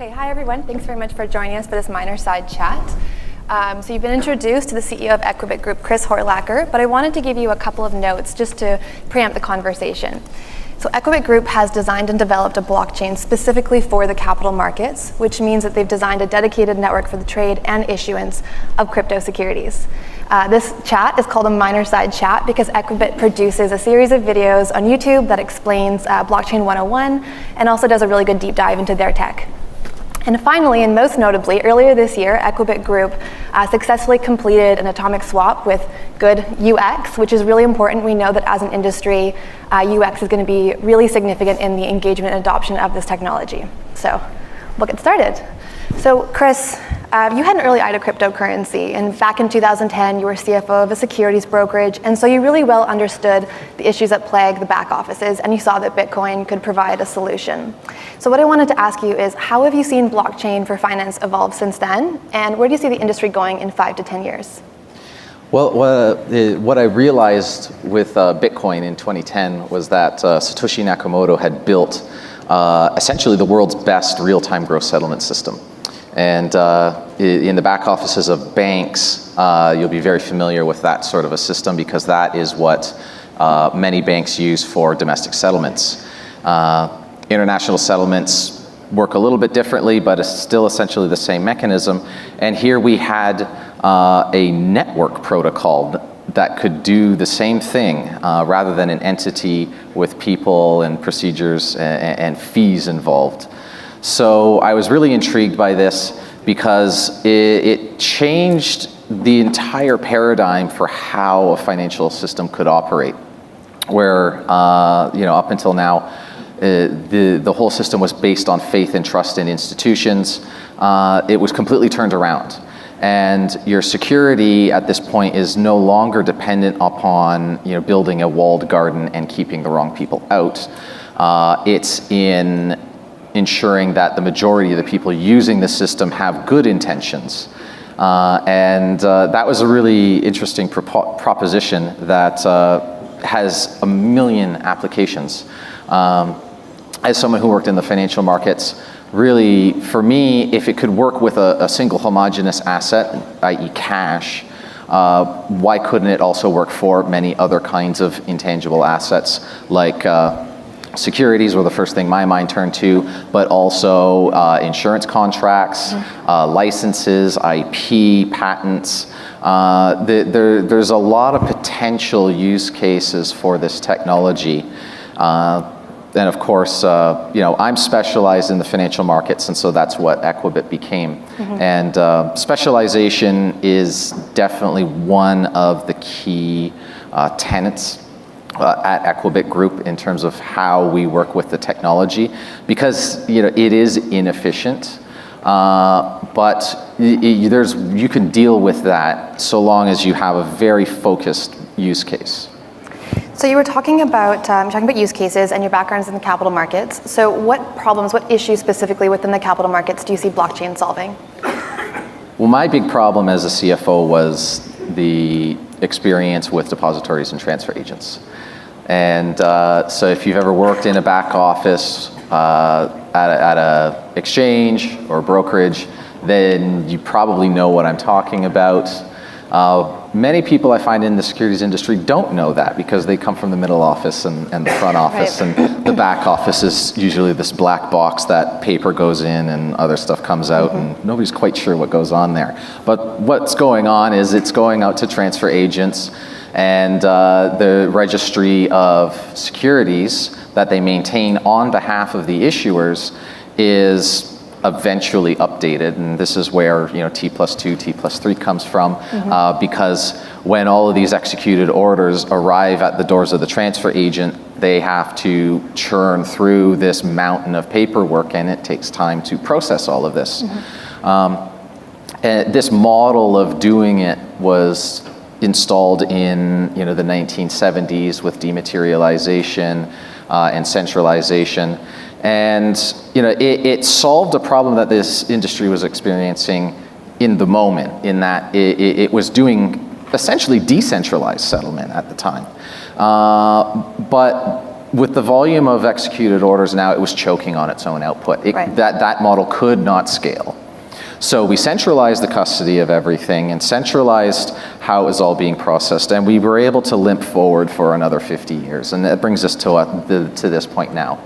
Okay, hi everyone. Thanks very much for joining us for this Minerside chat. So you've been introduced to the CEO of Equibit Group, Chris Horlacher, but I wanted to give you a couple of notes just to preempt the conversation. So Equibit Group has designed and developed a blockchain specifically for the capital markets, which means that they've designed a dedicated network for the trade and issuance of crypto securities. This chat is called a Minerside chat because Equibit produces a series of videos on YouTube that explains Blockchain 101 and also does a really good deep dive into their tech. And finally, and most notably, earlier this year, Equibit Group successfully completed an atomic swap with good UX, which is really important. We know that as an industry, UX is going to be really significant in the engagement and adoption of this technology. So we'll get started. So Chris, you had an early eye to cryptocurrency, and back in 2010, you were CFO of a securities brokerage, and so you really well understood the issues that plague the back offices, and you saw that Bitcoin could provide a solution. So what I wanted to ask you is, how have you seen blockchain for finance evolve since then, and where do you see the industry going in 5 to 10 years? Well, what I realized with Bitcoin in 2010 was that Satoshi Nakamoto had built essentially the world's best real-time gross settlement system. And in the back offices of banks, you'll be very familiar with that sort of a system because that is what many banks use for domestic settlements. International settlements work a little bit differently, but it's still essentially the same mechanism. And here we had a network protocol that could do the same thing rather than an entity with people and procedures and fees involved. So I was really intrigued by this because it changed the entire paradigm for how a financial system could operate. Where up until now, the whole system was based on faith and trust in institutions. It was completely turned around. And your security at this point is no longer dependent upon building a walled garden and keeping the wrong people out. It's in ensuring that the majority of the people using the system have good intentions. And that was a really interesting proposition that has a million applications. As someone who worked in the financial markets, really, for me, if it could work with a single homogeneous asset, i.e. cash, why couldn't it also work for many other kinds of intangible assets like securities were the first thing my mind turned to, but also insurance contracts, licenses, IP, patents. There's a lot of potential use cases for this technology. And of course, I'm specialized in the financial markets, and so that's what Equibit became. Mm-hmm. And specialization is definitely one of the key tenets at Equibit Group in terms of how we work with the technology, because it is inefficient, but you can deal with that so long as you have a very focused use case. So you were talking about use cases, and your background is in the capital markets. So what problems, what issues specifically within the capital markets do you see blockchain solving? Well, my big problem as a CFO was the experience with depositories and transfer agents. And so if you've ever worked in a back office at a exchange or brokerage, then you probably know what I'm talking about. Many people I find in the securities industry don't know that because they come from the middle office and the front office, right. And the back office is usually this black box that paper goes in and other stuff comes out, mm-hmm. and nobody's quite sure what goes on there. But what's going on is it's going out to transfer agents, and the registry of securities that they maintain on behalf of the issuers is eventually updated, and this is where T+2, T+3 comes from, mm-hmm. Because when all of these executed orders arrive at the doors of the transfer agent, they have to churn through this mountain of paperwork, and it takes time to process all of this. Mm-hmm. And this model of doing it was installed in the 1970s with dematerialization and centralization. And it solved a problem that this industry was experiencing in the moment, in that it was doing essentially decentralized settlement at the time. But with the volume of executed orders now, it was choking on its own output. Right. That model could not scale. So we centralized the custody of everything and centralized how it was all being processed, and we were able to limp forward for another 50 years, and that brings us to this point now.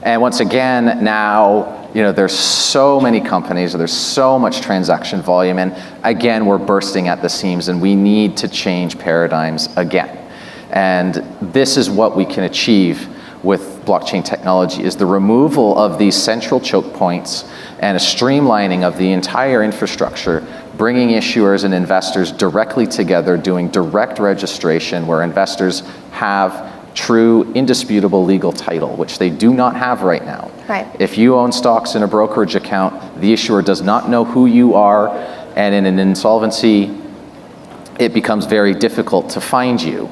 And once again, now, there's so many companies, there's so much transaction volume, and again, we're bursting at the seams, and we need to change paradigms again. And this is what we can achieve with blockchain technology, is the removal of these central choke points and a streamlining of the entire infrastructure, bringing issuers and investors directly together, doing direct registration where investors have true, indisputable legal title, which they do not have right now. Right. If you own stocks in a brokerage account, the issuer does not know who you are, and in an insolvency, it becomes very difficult to find you.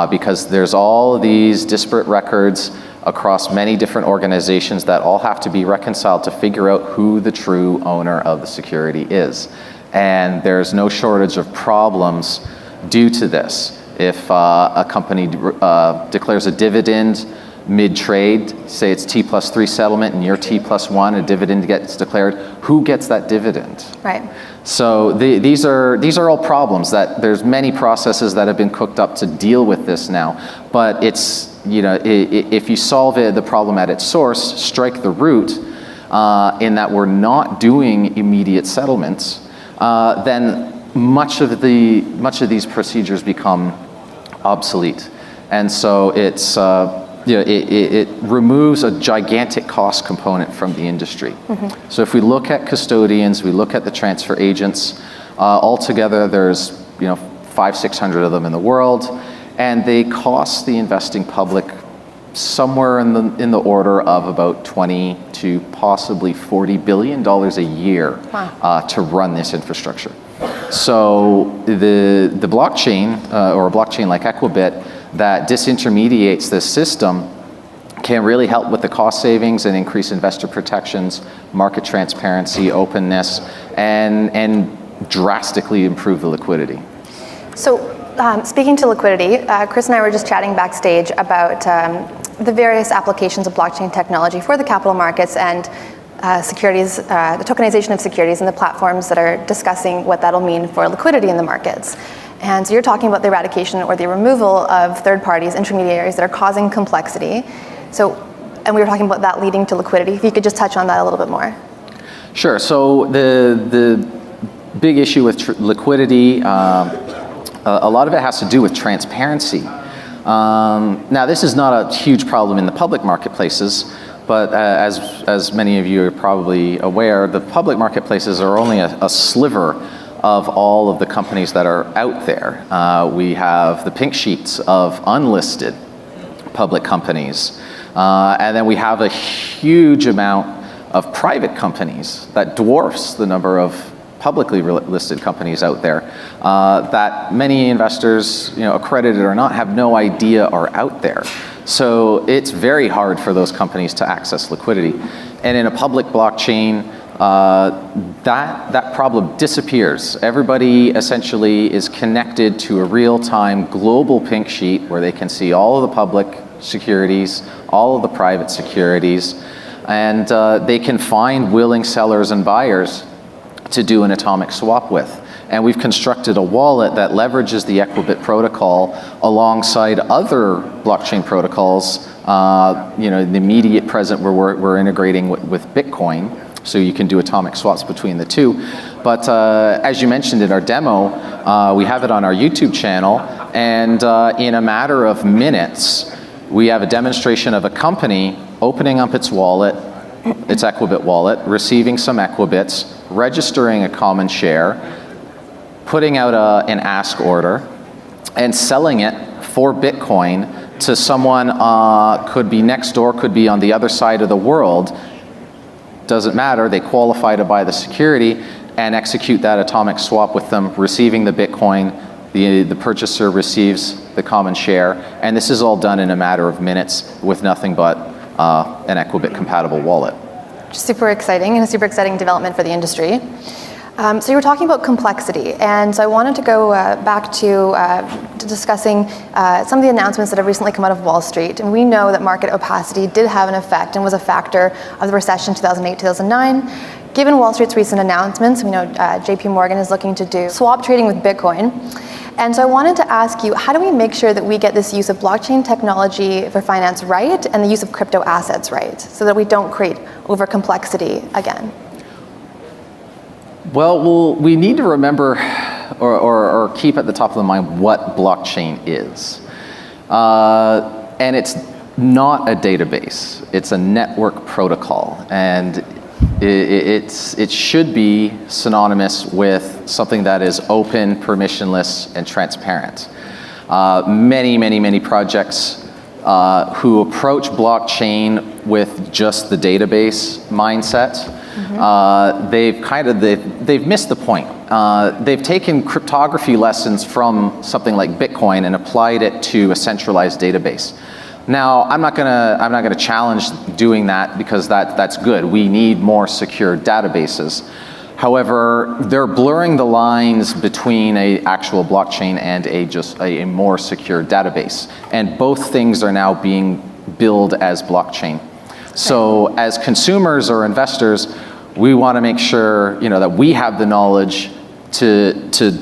Because there's all of these disparate records across many different organizations that all have to be reconciled to figure out who the true owner of the security is. And there's no shortage of problems due to this. If a company declares a dividend mid-trade, say it's T+3 settlement and you're T+1, a dividend gets declared, who gets that dividend? Right. So these are all problems that there's many processes that have been cooked up to deal with this now. But it's, if you solve the problem at its source, strike the root in that we're not doing immediate settlements, then much of these procedures become obsolete. And so it's, it removes a gigantic cost component from the industry. Mm-hmm. So if we look at custodians, we look at the transfer agents, altogether there's 500-600 of them in the world, and they cost the investing public somewhere in the order of about $20 to possibly $40 billion a year. Wow. To run this infrastructure. So the blockchain, or a blockchain like Equibit, that disintermediates this system can really help with the cost savings and increase investor protections, market transparency, openness, and drastically improve the liquidity. So speaking to liquidity, Chris and I were just chatting backstage about the various applications of blockchain technology for the capital markets and securities, the tokenization of securities, and the platforms that are discussing what that'll mean for liquidity in the markets. And so you're talking about the eradication or the removal of third parties, intermediaries that are causing complexity. And we were talking about that leading to liquidity. If you could just touch on that a little bit more. Sure. So the big issue with liquidity, a lot of it has to do with transparency. Now, this is not a huge problem in the public marketplaces, but as many of you are probably aware, the public marketplaces are only a sliver of all of the companies that are out there. We have the pink sheets of unlisted public companies. And then we have a huge amount of private companies that dwarfs the number of publicly listed companies out there that many investors, accredited or not, have no idea are out there. So it's very hard for those companies to access liquidity. And in a public blockchain, that problem disappears. Everybody essentially is connected to a real-time global pink sheet where they can see all of the public securities, all of the private securities, and they can find willing sellers and buyers to do an atomic swap with. And we've constructed a wallet that leverages the Equibit protocol alongside other blockchain protocols. In the immediate present, we're integrating with Bitcoin, so you can do atomic swaps between the two. But as you mentioned in our demo, we have it on our YouTube channel, and in a matter of minutes, we have a demonstration of a company opening up its wallet, its Equibit wallet, receiving some Equibits, registering a common share, putting out an ask order, and selling it for Bitcoin to someone, could be next door, could be on the other side of the world. Doesn't matter, they qualify to buy the security and execute that atomic swap with them, receiving the Bitcoin. The purchaser receives the common share, and this is all done in a matter of minutes with nothing but an Equibit compatible wallet. Super exciting, and a super exciting development for the industry. So you were talking about complexity, and so I wanted to go back to discussing some of the announcements that have recently come out of Wall Street. And we know that market opacity did have an effect and was a factor of the recession 2008-2009. Given Wall Street's recent announcements, we know JP Morgan is looking to do swap trading with Bitcoin. And so I wanted to ask you, how do we make sure that we get this use of blockchain technology for finance right and the use of crypto assets right, so that we don't create over complexity again? Well, we need to remember or keep at the top of the mind what blockchain is. And it's not a database, it's a network protocol. And it should be synonymous with something that is open, permissionless, and transparent. Many projects who approach blockchain with just the database mindset, they've missed the point. They've taken cryptography lessons from something like Bitcoin and applied it to a centralized database. Now, I'm not gonna challenge doing that, because that's good. We need more secure databases. However, they're blurring the lines between an actual blockchain and a more secure database. And both things are now being billed as blockchain. So as consumers or investors, we want to make sure, that we have the knowledge to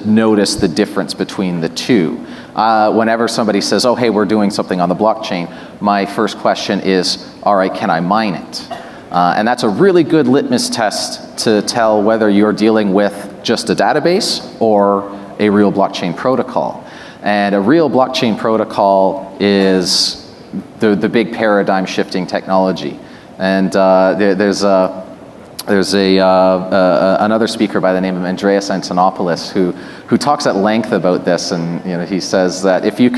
notice the difference between the two. Whenever somebody says, oh, hey, we're doing something on the blockchain, my first question is, all right, can I mine it? And that's a really good litmus test to tell whether you're dealing with just a database or a real blockchain protocol. And a real blockchain protocol is the big paradigm shifting technology. And there's another speaker by the name of Andreas Antonopoulos who talks at length about this, and he says that if you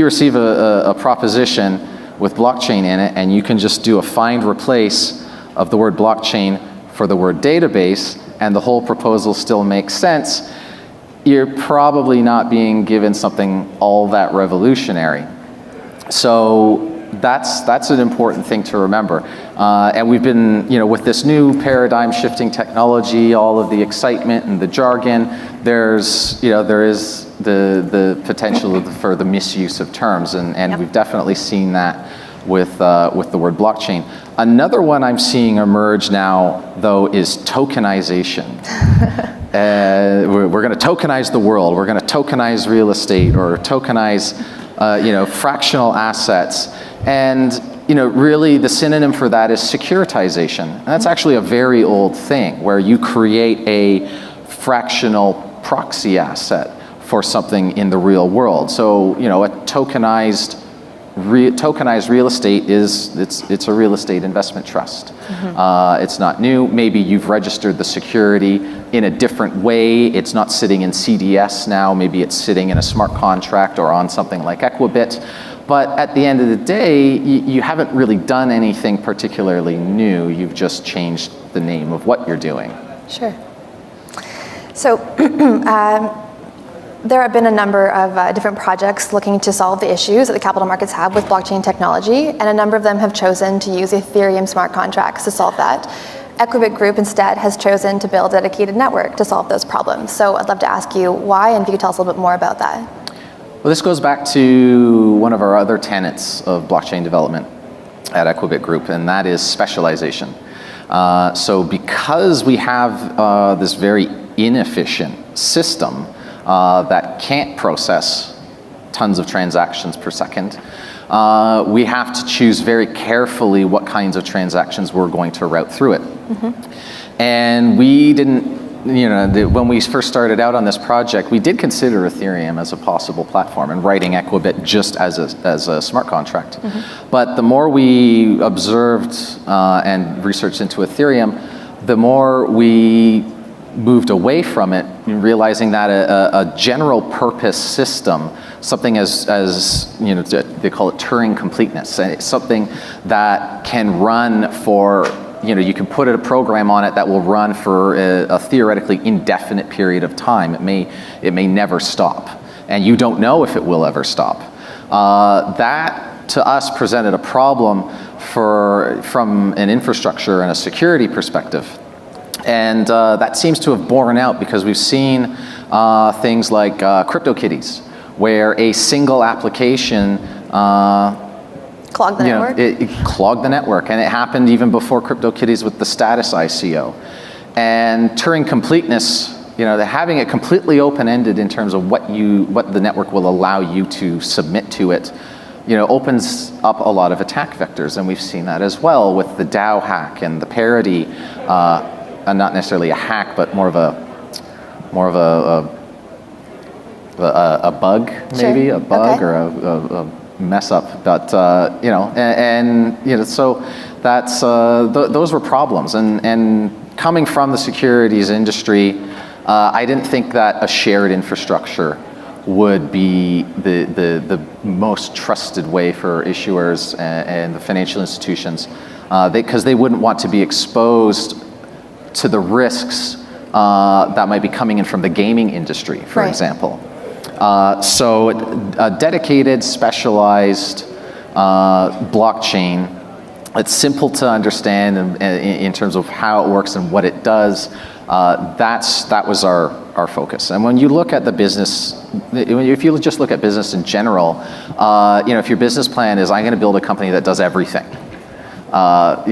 receive a proposition with blockchain in it, and you can just do a find replace of the word blockchain for the word database, and the whole proposal still makes sense, you're probably not being given something all that revolutionary. So that's an important thing to remember. And we've been, with this new paradigm shifting technology, all of the excitement and the jargon, there is the potential for the misuse of terms, and we've definitely seen that with the word blockchain. Another one I'm seeing emerge now, though, is tokenization. We're going to tokenize the world. We're going to tokenize real estate, or tokenize, fractional assets. And, really the synonym for that is securitization. And that's actually a very old thing, where you create a fractional proxy asset for something in the real world. So, a tokenized real estate it's a real estate investment trust. It's not new. Maybe you've registered the security in a different way. It's not sitting in CDS now. Maybe it's sitting in a smart contract or on something like Equibit. But at the end of the day, you haven't really done anything particularly new. You've just changed the name of what you're doing. Sure. So there have been a number of different projects looking to solve the issues that the capital markets have with blockchain technology, and a number of them have chosen to use Ethereum smart contracts to solve that. Equibit Group instead has chosen to build a dedicated network to solve those problems. So I'd love to ask you why, and if you could tell us a little bit more about that. Well, this goes back to one of our other tenets of blockchain development at Equibit Group, and that is specialization. So because we have this very inefficient system that can't process tons of transactions per second, we have to choose very carefully what kinds of transactions we're going to route through it. And we didn't, when we first started out on this project, we did consider Ethereum as a possible platform, and writing Equibit just as a smart contract. But the more we observed and researched into Ethereum, the more we moved away from it, realizing that a general purpose system, something as they call it Turing completeness, and it's something that can run for, you can put a program on it that will run for a theoretically indefinite period of time. It may never stop, and you don't know if it will ever stop. That to us presented a problem from an infrastructure and a security perspective. And that seems to have borne out because we've seen things like CryptoKitties, where a single application Clog the network? It clogged the network, and it happened even before CryptoKitties with the status ICO. And Turing completeness, having it completely open-ended in terms of what the network will allow you to submit to it, opens up a lot of attack vectors, and we've seen that as well with the DAO hack and the parity, not necessarily a hack, but more of a bug, maybe a bug or a mess up. But so that's those were problems, and coming from the securities industry, I didn't think that a shared infrastructure would be the most trusted way for issuers and the financial institutions, because they wouldn't want to be exposed to the risks that might be coming in from the gaming industry, for example. So a dedicated, specialized blockchain, it's simple to understand in terms of how it works and what it does. That was our focus. And when you look at the business, if you just look at business in general, if your business plan is, I'm going to build a company that does everything, that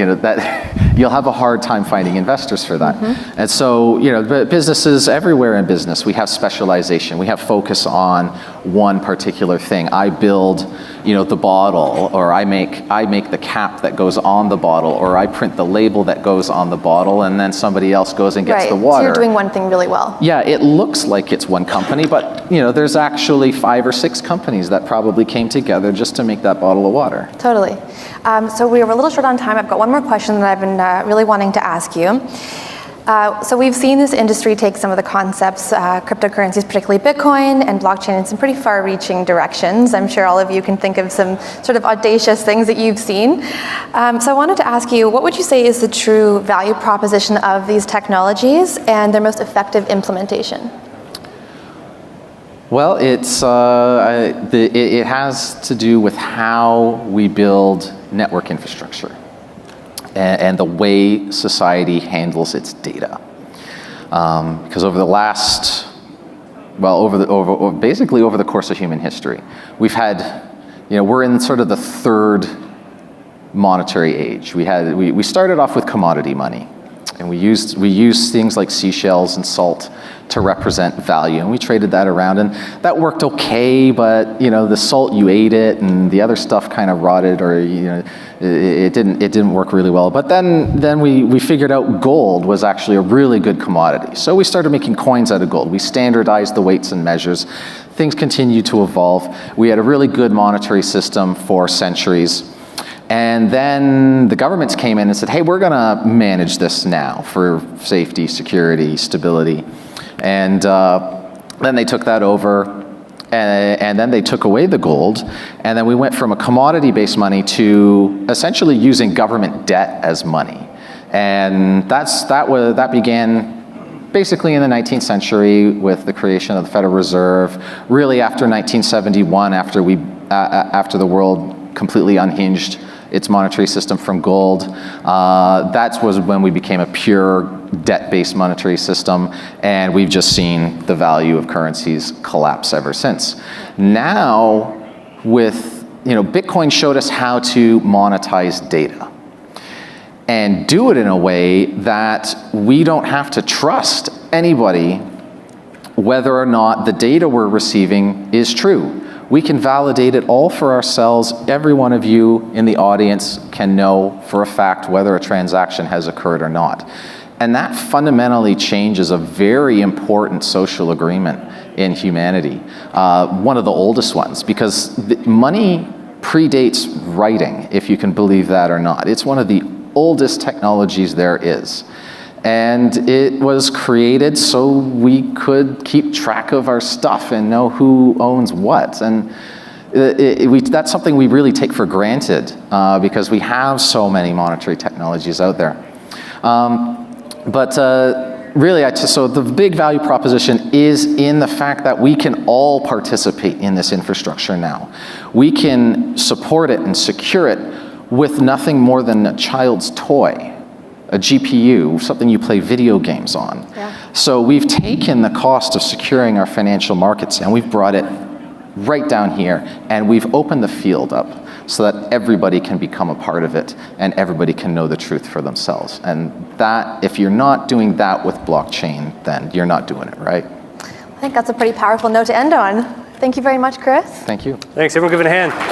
you'll have a hard time finding investors for that. And so, businesses everywhere in business, we have specialization. We have focus on one particular thing. I build, the bottle, or I make the cap that goes on the bottle, or I print the label that goes on the bottle, and then somebody else goes and gets the water. So you're doing one thing really well. Yeah, it looks like it's one company, but there's actually 5 or 6 companies that probably came together just to make that bottle of water. Totally. So we were a little short on time. I've got one more question that I've been really wanting to ask you. So we've seen this industry take some of the concepts, cryptocurrencies, particularly Bitcoin and blockchain, in some pretty far-reaching directions. I'm sure all of you can think of some sort of audacious things that you've seen. So I wanted to ask you, what would you say is the true value proposition of these technologies and their most effective implementation? Well, it has to do with how we build network infrastructure and the way society handles its data. Because over the last, basically over the course of human history, we've had, we're in sort of the third monetary age. We started off with commodity money, and we used things like seashells and salt to represent value, and we traded that around, and that worked okay, but the salt, you ate it, and the other stuff kind of rotted, or it didn't work really well. But then we figured out gold was actually a really good commodity, so we started making coins out of gold. We standardized the weights and measures. Things continued to evolve. We had a really good monetary system for centuries. And then the governments came in and said, hey, we're going to manage this now for safety, security, stability. And then they took that over, and then they took away the gold, and then we went from a commodity-based money to essentially using government debt as money. And that began basically in the 19th century with the creation of the Federal Reserve, really after 1971, after the world completely unhinged its monetary system from gold. That was when we became a pure debt-based monetary system, and we've just seen the value of currencies collapse ever since. Now, with Bitcoin showed us how to monetize data and do it in a way that we don't have to trust anybody whether or not the data we're receiving is true. We can validate it all for ourselves. Every one of you in the audience can know for a fact whether a transaction has occurred or not. And that fundamentally changes a very important social agreement in humanity, one of the oldest ones, because money predates writing, if you can believe that or not. It's one of the oldest technologies there is. And it was created so we could keep track of our stuff and know who owns what. And that's something we really take for granted because we have so many monetary technologies out there. Really, so the big value proposition is in the fact that we can all participate in this infrastructure now. We can support it and secure it with nothing more than a child's toy. a GPU, something you play video games on. Yeah. So we've taken the cost of securing our financial markets and we've brought it right down here, and we've opened the field up so that everybody can become a part of it and everybody can know the truth for themselves. And that, if you're not doing that with blockchain, then you're not doing it right. I think that's a pretty powerful note to end on. Thank you very much, Chris. Thank you. Thanks, everyone give it a hand.